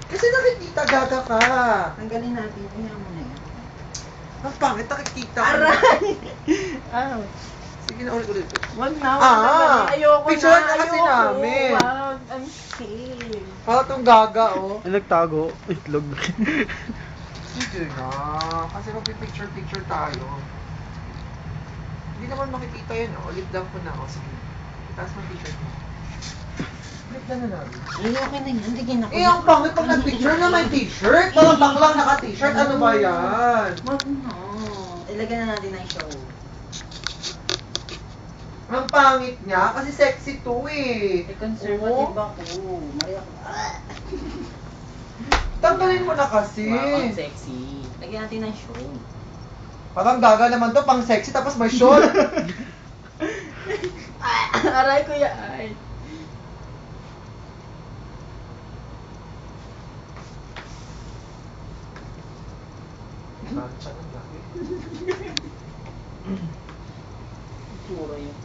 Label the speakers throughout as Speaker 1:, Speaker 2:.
Speaker 1: Kasi nakikita gaga ka.
Speaker 2: Tanggalin natin. Kaya mo na yan.
Speaker 1: Ang pangit nakikita.
Speaker 2: Aray! Ah.
Speaker 1: Sige na ulit.
Speaker 2: Wag na, wag na. Ayoko na.
Speaker 1: Picture na kasi namin.
Speaker 2: Wag, I'm scared.
Speaker 1: Para tong gaga, oh.
Speaker 3: Ay, nagtago. Itlog.
Speaker 1: Sige na. Kasi magpipicture-picture tayo. Hindi naman makikita yan, oh. Ulit lang po na, oh. Sige. Itaas mo t-shirt mo. Ulit lang na namin.
Speaker 2: Ay, okay na yan. Tignan ako.
Speaker 1: Eh, ang pangit pag nag-picture na may t-shirt. Parang baklang naka-t-shirt. Ano ba yan?
Speaker 2: Wag na. Ilagay na natin ang show.
Speaker 1: Ang pangit niya kasi sexy to eh.
Speaker 2: Conservative ako. Maria ko.
Speaker 1: Tanggalin mo na kasi.
Speaker 2: Wow, ang sexy. Lagyan natin ng show.
Speaker 1: Parang gaga naman to, pang sexy tapos may shawl.
Speaker 2: Aray ko yan. Ay. Puro yun.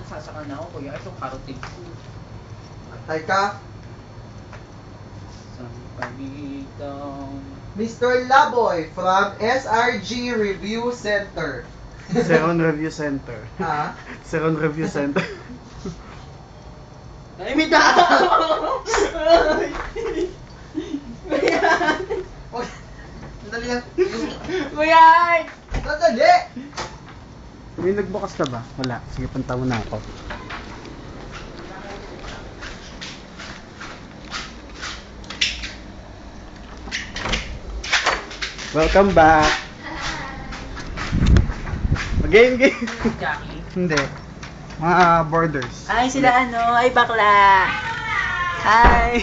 Speaker 2: Nasasakal na ako kuya. Itong carotid ko.
Speaker 1: Antay ka,
Speaker 2: Sa pagitang...
Speaker 1: Mr. Laboy from SRG Review Center.
Speaker 3: Second Review Center.
Speaker 1: Ha?
Speaker 3: Second Review Center.
Speaker 2: Ay, may tao! Kuya!
Speaker 1: Uy, sandali lang.
Speaker 2: Kuya!
Speaker 1: Sandali!
Speaker 3: May nagbukas na ba? Wala. Sige, punta mo na ako. Welcome back. Game.
Speaker 2: Jackie.
Speaker 3: Hindi. Mga borders.
Speaker 2: Ay, sila ano? Ay, bakla! Hi!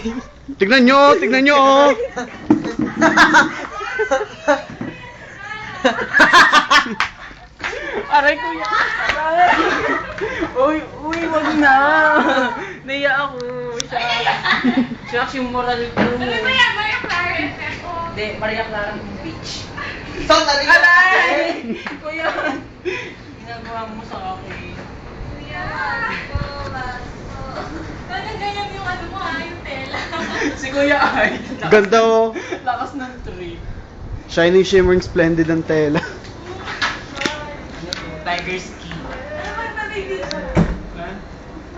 Speaker 3: Tignan nyo! Oh.
Speaker 2: Aray, kuya! Aray! Uy, wag na! Naiya ako. Shucks yung moral ko.
Speaker 4: Ano ba yan? Maria Clara FM?
Speaker 2: Hindi, Maria Clara Beach.
Speaker 1: Sandali lang.
Speaker 2: Aray! Kuya! Ginagawa mo sa akin.
Speaker 4: Kuya, parang ganyan yung ano mo ha, yung tela.
Speaker 2: Si Kuya ay.
Speaker 3: Ganda oh.
Speaker 2: Lakas ng tree.
Speaker 3: Shining, shimmering, splendid ang tela.
Speaker 2: Tiger skin.
Speaker 4: Ano ba nabibig?
Speaker 2: Ha?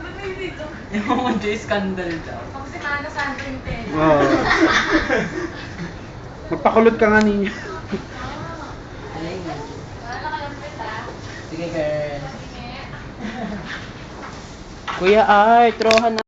Speaker 4: Nabibig ko.
Speaker 2: Yung J scandal daw.
Speaker 4: Pag si Mana Sandra yung tela.
Speaker 3: Oo. Magpakulot ka nga ninyo.
Speaker 2: Alay nga.
Speaker 4: Wala ka lang ha.
Speaker 2: Sige girl.
Speaker 4: Sige.
Speaker 2: Kuya ay, trohan